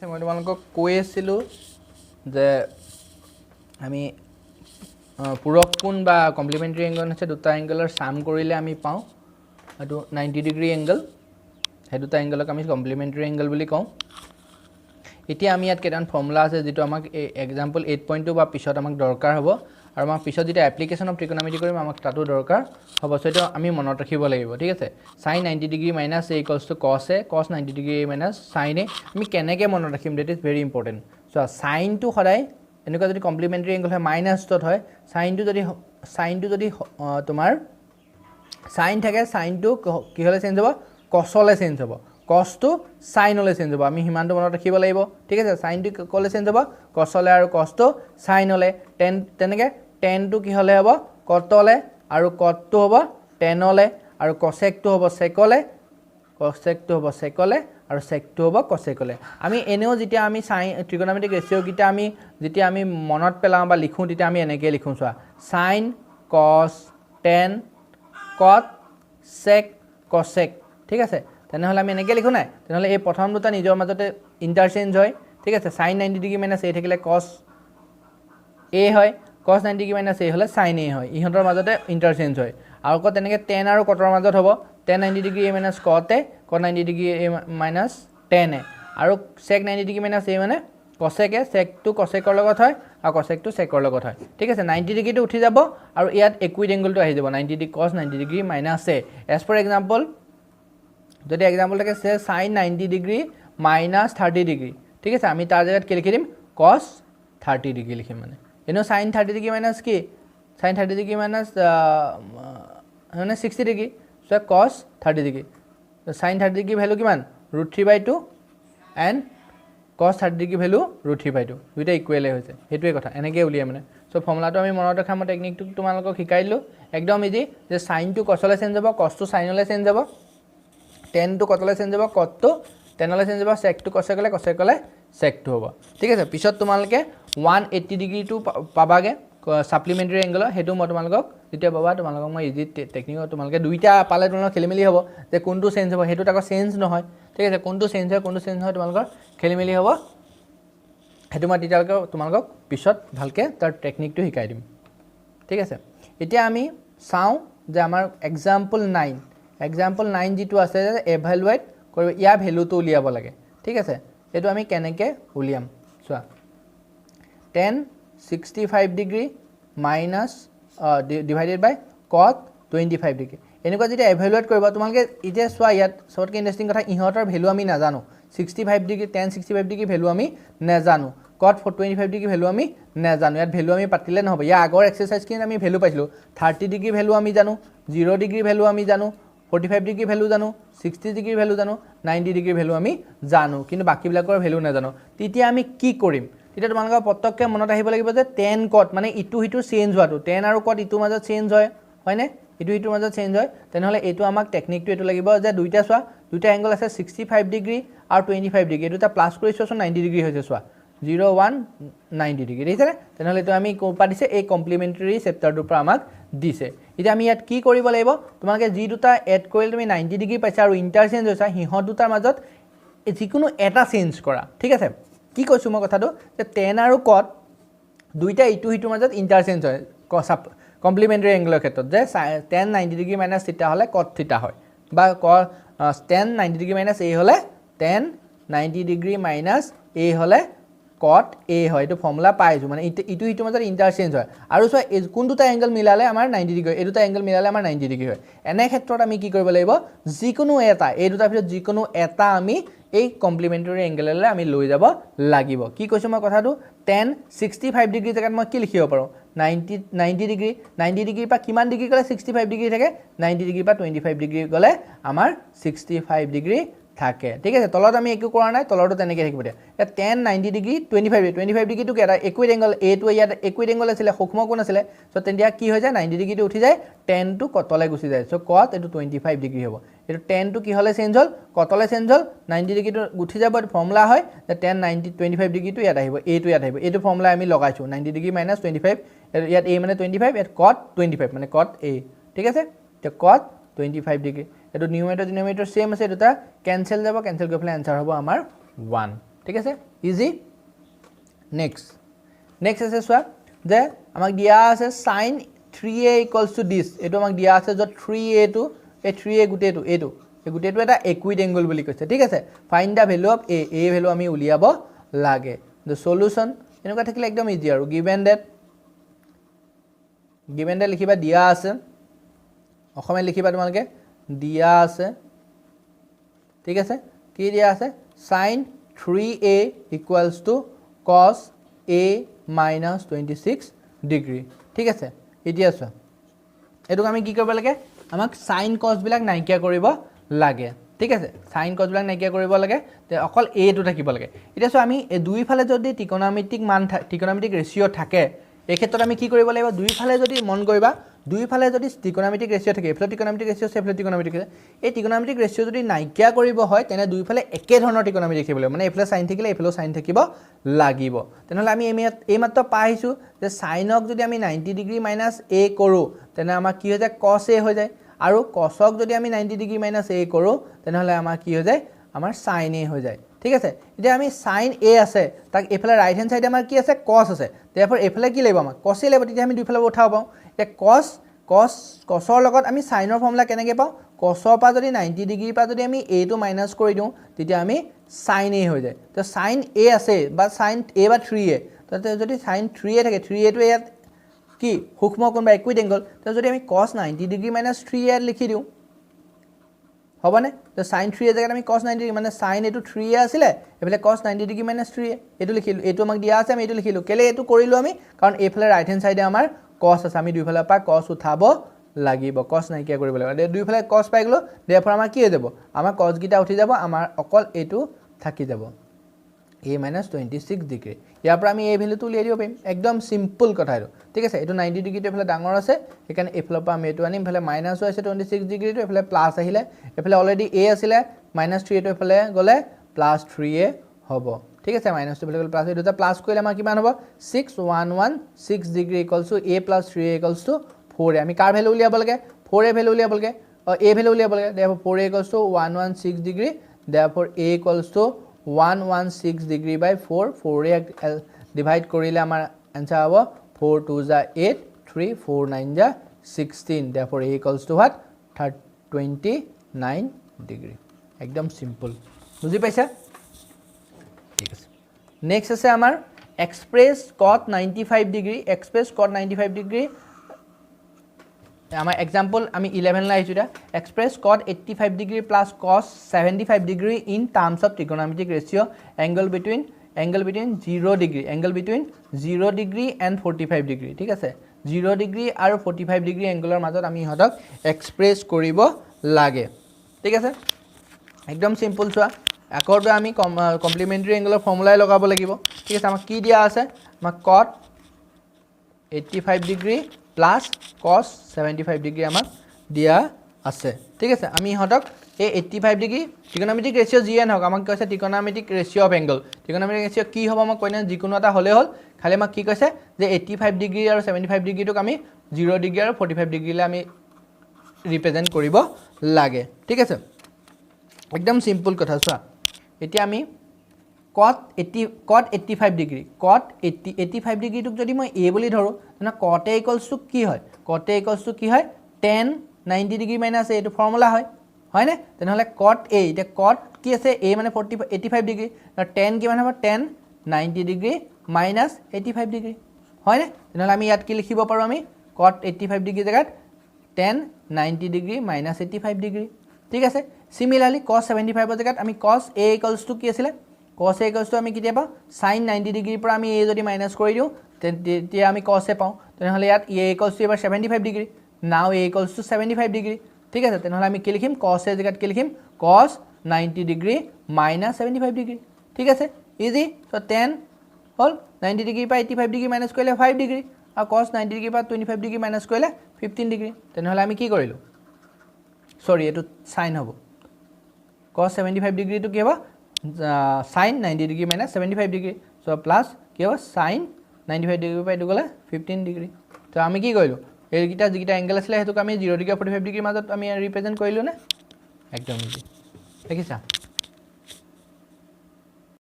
আছে মই তোমালোকক কৈ আছিলোঁ যে আমি পূৰক কোণ বা কমপ্লিমেণ্টাৰী এংগল আছে দুটা এংগলৰ সাম কৰিলে আমি পাওঁ এইটো 90 ডিগ্ৰী এংগল সেই দুটা এংগলক আমি কমপ্লিমেণ্টাৰী এংগল বুলি কওঁ এতিয়া আমি ইয়াত কেইটামান ফৰ্মুলা আছে যেটো আমাক এক্সাম্পল 8.2 বা পিছত আমাক দৰকাৰ হ'ব আৰু আমাৰ পিছত যেটা এপ্লিকেশন অফ ট্ৰিগোনোমেট্ৰি কৰিম আমাক তাতো দৰকাৰ হ'ব সেটো আমি মনত ৰাখিব লাগিব ঠিক আছে sin 90 degree minus a equals to cos a cos 90 degree minus sin a আমি কেনেকৈ মনত ৰাখিম that is very important so sin টো সদায় এনেকুৱা যদি কমপ্লিমেণ্টাৰী এংগল হয় মাইনাস ত হয় sin টো যদি তোমাৰ sin থাকে sin টো কি হলে চেঞ্জ হ'ব cos লৈ চেঞ্জ হ'ব cos টো sin লৈ চেঞ্জ হ'ব আমি হিমানটো মনত ৰাখিব লাগিব ঠিক আছে sin টো কলে চেঞ্জ হ'ব cos লৈ আৰু cos টো sin লৈ tan তেনেকে tan টো কি হলে হ'ব cot লৈ আৰু cot টো হ'ব tan লৈ আৰু cosec টো হ'ব sec লৈ cosec টো হ'ব sec লৈ আৰু sec টো হ'ব cosec লৈ আমি এনেও যেতিয়া আমি sin ট্ৰিগোনোমেট্ৰিক ৰেশিও কিটা আমি যেতিয়া আমি মনত পেলাও বা লিখো তেতিয়া আমি এনেকৈ লিখো চোৱা sin cos tan cot sec cosec ঠিক আছে তেনেহলে আমি এনেকৈ লিখো নাই তেনেহলে এই প্ৰথম দুটা নিজৰ মাজতে ইন্টাৰচেঞ্জ হয় ঠিক আছে sin 90 ডিগ্ৰী মাইনাস a থাকিলে cos a হয় cos 90 ডিগ্ৰী মাইনাস a হলে sin a হয় ইহঁতৰ মাজতে ইন্টাৰচেঞ্জ হয় আৰু ক তেনেকৈ tan আৰু cot ৰ মাজত হ'ব tan 90 degree a minus cot a cot 90 degree a minus tan a আৰু sec 90 ডিগ্ৰী মাইনাস a মানে cosec a sec টো cosec ৰ লগত হয় আৰু cosec টো sec ৰ লগত হয় ঠিক আছে 90 ডিগ্ৰী টো উঠি যাব আৰু ইয়াত ইকুইড এংগলটো আহি যাব 90 degree cos 90 degree minus a as for example যদি এক্সাম্পল থাকে sin 90 ডিগ্ৰী মাইনাস 30 ডিগ্ৰী ঠিক আছে আমি তাৰ জায়গাত কি লিখি দিম cos 30 ডিগ্ৰী লিখিম মানে এনো sin 30 ডিগ্ৰী মাইনাস কি sin 30 ডিগ্ৰী মাইনাস মানে 60 degree so cos 30 degree sin 30 degree value কিমান √3/2 এন্ড cos 30 ডিগ্ৰী ভ্যালু √3/2 দুইটা ইকুৱেলে হৈছে হেতুৱে কথা এনেকৈ উলিয়াই মানে সো ফৰ্মুলাটো আমি মনত ৰাখা মই টেকনিকটো তোমালোকক শিকাইলো একদম ইজি যে sin টো cos লৈ চেঞ্জ হ'ব cos টো sin লৈ চেঞ্জ হ'ব tan টো cot লৈ চেঞ্জ হ'ব cot টো tan লৈ চেঞ্জ হ'ব sec টো cosec লৈ sec টো হ'ব ঠিক আছে পিছত তোমালকে 180 ডিগ্ৰী টো পাবাগে সাপ্লিমেন্টাৰী এংগল হেতু মই তোমালকক যেতিয়া পাবা তোমালকক মই ইজি টেকনিক তোমালকে দুইটা পালে তোমালক খেলিমেলি হ'ব যে কোনটো চেঞ্জ হ'ব হেতু তাকো চেঞ্জ নহয় ঠিক আছে কোনটো চেঞ্জ হয় তোমালকৰ খেলিমেলি হ'ব হেতু মই তেতিয়ালকে তোমালকক পিছত ভালকে তাৰ টেকনিকটো শিকাই দিম ঠিক আছে এতিয়া আমি চাও যে আমাৰ এক্সাম্পল 9 যেটো আছে এভালুৱেট কৰিব ইয়া ভ্যালুটো উলিয়াব লাগে ঠিক আছে এটো আমি কেনেকে উলিয়াম চোৱা tan 65 ডিগ্ৰী মাইনাস ডিভাইডেড বাই cot 25 ডিগ্ৰী এনেকুৱা যেতিয়া এভালুৱেট কৰিবা তোমালকে ইতে চোৱা ইয়াত শৰ্ট ইন্টাৰেষ্টিং কথা ইহঁতৰ ভ্যালু আমি নাজানো 65 ডিগ্ৰী tan 65 ডিগ্ৰী ভ্যালু আমি নাজানো cot 25 ডিগ্ৰী ভ্যালু আমি নাজানো ইয়াত ভ্যালু আমি পাতিলে নহব ইয়া আগৰ এক্সাৰসাইজ কিন আমি ভ্যালু পাইছিলো 30 ডিগ্ৰী ভ্যালু আমি জানো 0 ডিগ্ৰী ভ্যালু আমি জানো 45 ডিগ্ৰী ভ্যালু জানো 60 ডিগ্ৰী ভ্যালু জানো 90 ডিগ্ৰী ভ্যালু আমি জানো কিন্তু বাকিবিলাকৰ ভ্যালু নাজানো তেতিয়া আমি কি কৰিম তেতিয়া তোমালোকৰ পটককে মনত আহিব লাগিব যে tan cot মানে ইটো হিটো চেঞ্জ হোৱাটো tan আৰু cot ইটো মাজত চেঞ্জ হয়নে ইটো হিটোৰ মাজত চেঞ্জ হয় তেনেহলে এটো আমাক টেকনিকটো এটো লাগিব যে দুইটা চোৱা দুইটা এংগল আছে 65 ডিগ্ৰী আৰু 25 ডিগ্ৰী এটোটা প্লাস কৰিছো 90 ডিগ্ৰী হৈছে চোৱা 90 ডিগ্ৰী দিছে তেনেহলে তো আমি কোপা দিছে এই কমপ্লিমেন্টাৰী চেপ্টাৰটোৰ পৰা আমাক দিছে এতিয়া আমি ইয়াত কি কৰিব লাগিব তোমালোকে যি দুটা এড কৰিলে তুমি 90 ডিগ্ৰী পাইছা আৰু ইন্টাৰচেঞ্জ হৈছে হিহঁত দুটাৰ মাজত যিকোনো এটা চেঞ্জ কৰা ঠিক আছে কি কৈছো মই কথাটো যে tan আৰু cot দুইটা ইটো হিটোৰ মাজত ইন্টাৰচেঞ্জ হয় কমপ্লিমেন্টাৰী এংগলৰ ক্ষেত্ৰত যে tan 90 ডিগ্ৰী মাইনাস থিটা হলে cot থিটা হয় বা tan 90 ডিগ্ৰী মাইনাস a হলে tan 90 ডিগ্ৰী মাইনাস a হলে cot a হয় এটো ফৰ্মুলা পাইছো মানে ইটো হিটোৰ মাজত ইন্টাৰচেঞ্জ হয় আৰু সো কোন দুটা এংগল মিলালে আমাৰ 90 ডিগ্ৰী এই দুটা এংগল মিলালে আমাৰ 90 ডিগ্ৰী হয় এনে ক্ষেত্ৰত আমি কি কৰিব লাগিব যিকোনো এটা এই দুটাৰ ভিতৰত যিকোনো এটা আমি এই কমপ্লিমেন্টাৰী এংগললে আমি লৈ যাব লাগিব কি কৈছো মই কথাটো tan 65 ডিগ্ৰী জাগাত মই কি লিখিব পাৰো 90 ডিগ্ৰী পা কিমান ডিগ্ৰী গলে 65 ডিগ্ৰী থাকে 90 ডিগ্ৰী পা 25 ডিগ্ৰী গলে আমাৰ 65 ডিগ্ৰী থাকে ঠিক আছে তলত আমি একো কৰা নাই তলৰটো তেনেকৈ থাকিব দিয়া tan 90 ডিগ্ৰী 25 ডিগ্ৰী টু এটা ইকুইড এংগল a টো ইয়াত ইকুইড এংগল আছিল সূক্ষ্ম কোণ আছিল সো তেতিয়া কি হৈ যায় 90 ডিগ্ৰী টো উঠি যায় tan টো কতলে গুচি যায় সো cot এটো 25 ডিগ্ৰী হ'ব এটো tan টো কি হলে চেঞ্জ হল কতলে চেঞ্জ হল 90 ডিগ্ৰী টো উঠি যাব ফৰ্মুলা হয় যে tan 25 ডিগ্ৰী টো ইয়াত আহিব a টো ইয়াত আহিব এটো ফৰ্মুলা আমি লগাইছো 90 ডিগ্ৰী মাইনাস 25 ইয়াত a মানে 25 ইয়াত cot 25 মানে cot a ঠিক আছে তে cot 25 ডিগ্ৰী এটো নিউমেৰেটৰ ডিনোমিনেটৰ সেম আছে দুটা ক্যান্সেল যাব ক্যান্সেল গৈ ফলে आंसर হ'ব আমাৰ 1 ঠিক আছে ইজি নেক্সট আছে চোৱা যে আমাক দিয়া আছে sin 3a = this এটো আমাক দিয়া আছে যত 3a টো এই 3a গুটেটো এটো এই গুটেটো এটা ইকুইড এংগল বুলি কৈছে ঠিক আছে find da value of a value আমি উলিয়াব লাগে the solution এনেকুৱা থাকিলে একদম ইজি আৰু given that লিখিবা দিয়া আছে অসমে লিখিবা তোমালকে দিয়া আছে ঠিক আছে কি দিয়া আছে sin 3a = cos a minus 26 degree ঠিক আছে এতিয়া চোৱা এটো আমি কি কৰিব লাগে আমাক sin cos বিলাক নাইকিয়া কৰিব লাগে ঠিক আছে sin cos বিলাক নাইকিয়া কৰিব লাগে তে অকল a টো থাকিব লাগে এতিয়া চোৱা আমি এই দুই ফালে যদি ত্ৰিকোণমিতিক ৰেশিও থাকে এই ক্ষেত্ৰত আমি কি কৰিব লাগিব দুই ফালে যদি মন কৰিবা দুই ফালে যদি ত্ৰিকোণমিতিক ৰেশিও থাকে এফালে ত্ৰিকোণমিতিক ৰেশিও সেফালে ত্ৰিকোণমিতিক এই ত্ৰিকোণমিতিক ৰেশিও যদি নাইকিয়া কৰিব হয় তেনে দুই ফালে একে ধৰণৰ ত্ৰিকোণমিতিক থাকিব মানে এফালে sin থাকিলে এফালে sin থাকিব লাগিব তেনেহলে আমি এই মাত্ৰ পাইছো যে sinক যদি আমি 90 ডিগ্ৰী - a কৰো তেনে আমাৰ কি হৈ যায় cos a হৈ যায় আৰু cosক যদি আমি 90 ডিগ্ৰী - a কৰো তেনেহলে আমাৰ কি হৈ যায় আমাৰ sin a হৈ যায় ঠিক আছে এতিয়া আমি sin a আছে তাক এফালে রাইট হ্যান্ড সাইডে আমাৰ কি আছে cos আছে therefore এফালে কি লাগিব আমাক cos a লাগিব তেতিয়া আমি দুই ফালে উঠাব পাওঁ এতিয়া cosৰ লগত আমি sinৰ ফৰ্মুলা কেনেকৈ পাওঁ cosৰ পৰা যদি 90 ডিগ্ৰীৰ পৰা যদি আমি a টো মাইনাস কৰি দিওঁ তেতিয়া আমি sin a হৈ যায় তো sin a আছে বা sin a বা 3a তাতে যদি sin 3a থাকে 3a টো ইয়াত কি সূক্ষ্ম কোণ বা ইকুইড এংগল তো যদি আমি cos 90 ডিগ্ৰী - 3a লিখি দিওঁ হবনে তো sin 3a জায়গাত আমি cos 90 মানে sin এটো 3a আছিলে এফালে cos 90 ডিগ্ৰী - 3a এটো লিখিলো এটো আমাক দিয়া আছে আমি এটো লিখিলো কেলে এটো কৰিলো আমি কাৰণ এফালে ৰাইট হ্যান্ড সাইডে আমাৰ cos আছে আমি দুই ফালে পা cos উঠাব লাগিব cos নাইকিয়া কৰিব লাগিব দুই ফালে cos পাই গলো therefore আমাৰ কি হৈ যাব আমাৰ cos গিটা উঠি যাব আমাৰ অকল এটো থাকি যাব a - 26 ডিগ্ৰী ইয়াৰ পৰা আমি এই ভ্যালুটো উলিয়াই দিব পাৰিম একদম সিম্পল কথা এটো ঠিক আছে এটো 90 ডিগ্ৰীটো এফালে ডাঙৰ আছে সেইকাৰণে এফালৰ পৰা আমি এটো আনিম এফালে মাইনাস আছে 26 ডিগ্ৰীটো এফালে প্লাস আহিলে এফালে অলৰেডি a আছিলে -3 টো এফালে গলে +3a হ'ব ঠিক আছে -2 এফালে গলে প্লাস এই দুটা প্লাস কৰিলে আমাৰ কিমান হ'ব 6116 ডিগ্ৰী = a + 3a = 4 আমি কাৰ ভ্যালু উলিয়াব লাগে 4a ভ্যালু উলিয়াব লাগে a ভ্যালু উলিয়াব লাগে therefore 4a = 116 degree therefore a = 116 degree by 4 4 divide কৰিলে আমাৰ आंसर হ'ব 4 2 * 8 3 4 9 * 16 therefore a = what 29 ডিগ্ৰী একদম সিম্পল বুজি পাইছা ঠিক আছে নেক্সট আছে আমাৰ express cot 95 degree express cot 95 degree আমাৰ एग्जांपल আমি 11 লাই আহিছো express cot 85 degree plus cos 75 degree in terms of trigonometric ratio angle between 0 degree and 45 degree ঠিক আছে 0 degree আৰু 45 degree angle মাজত আমি হদক এক্সপ্ৰেছ কৰিব লাগে ঠিক আছে একদম সিম্পল চোৱা আকৰটো আমি কমপ্লিমেন্টাৰী এংগলৰ ফৰ্মুলাই লগাব লাগিব ঠিক আছে আমাক কি দিয়া আছে আমাক cot 85 degree plus cos 75 degree আমাক দিয়া আছে ঠিক আছে আমি হদক এই 85 ডিগ্ৰী trigonometric ratio জিএন হক আমাক কৈছে trigonometric ratio of angle trigonometric ratio কি হ'ব আমাক কইনা যিকোনো এটা হলে হল খালি আমাক কি কৈছে যে 85 ডিগ্ৰী আৰু 75 ডিগ্ৰী টোক আমি 0 ডিগ্ৰী আৰু 45 ডিগ্ৰী লে আমি ৰিপ্ৰেজেন্ট কৰিব লাগে ঠিক আছে একদম সিম্পল কথা চোৱা এতিয়া আমি cot 85 ডিগ্ৰী cot 85 ডিগ্ৰী টোক যদি মই a বুলি ধৰো তেনে cot a = কি হয় cot a = কি হয় tan 90 ডিগ্ৰী - a এটো ফৰ্মুলা হয় হয়নে তেনেহলে cot a এটা cot কি আছে a মানে 85 ডিগ্ৰী tan কিমান হ'ব tan 90 ডিগ্ৰী - 85 ডিগ্ৰী হয়নে তেনেহলে আমি ইয়াত কি লিখিব পাৰো আমি cot 85 ডিগ্ৰী জায়গাত tan 90 ডিগ্ৰী - 85 ডিগ্ৰী ঠিক আছে সিমিলারলি cos 75 জায়গাত আমি cos a = কি আছিল cos a = আমি কিতিয়া পাও sin 90 ডিগ্ৰীৰ পৰা আমি a যদি মাইনাস কৰি দিও তেতিয়া আমি cos a পাও তেনেহলে ইয়াত a = এবাৰ 75 ডিগ্ৰী now a = 75 ডিগ্ৰী ঠিক আছে তেনেহলে আমি কি লিখিম cos a জায়গাত কি লিখিম cos 90 ডিগ্ৰী - 75 ডিগ্ৰী ঠিক আছে ইজি সো tan হল 90 ডিগ্ৰীৰ পৰা 85 ডিগ্ৰী মাইনাস কৰিলে 5 ডিগ্ৰী আৰু cos 90 ডিগ্ৰীৰ পৰা 25 ডিগ্ৰী মাইনাস কৰিলে 15 ডিগ্ৰী তেনেহলে আমি কি কৰিলো সৰি এটো sin হ'ব cos 75 ডিগ্ৰী টো কি হ'ব sin 90 degree - 75 degree so plus কি হ'ব sin 95 ডিগ্ৰী পৰা এটো গলে 15 ডিগ্ৰী তো আমি কি কৰিলো এই যিটা এংগল আছিল হেতুক আমি 0 ডিগ্ৰী 45 ডিগ্ৰীৰ মাজত আমি ৰিপ্ৰেজেন্ট কৰিলো না একদম ইজি দেখিছা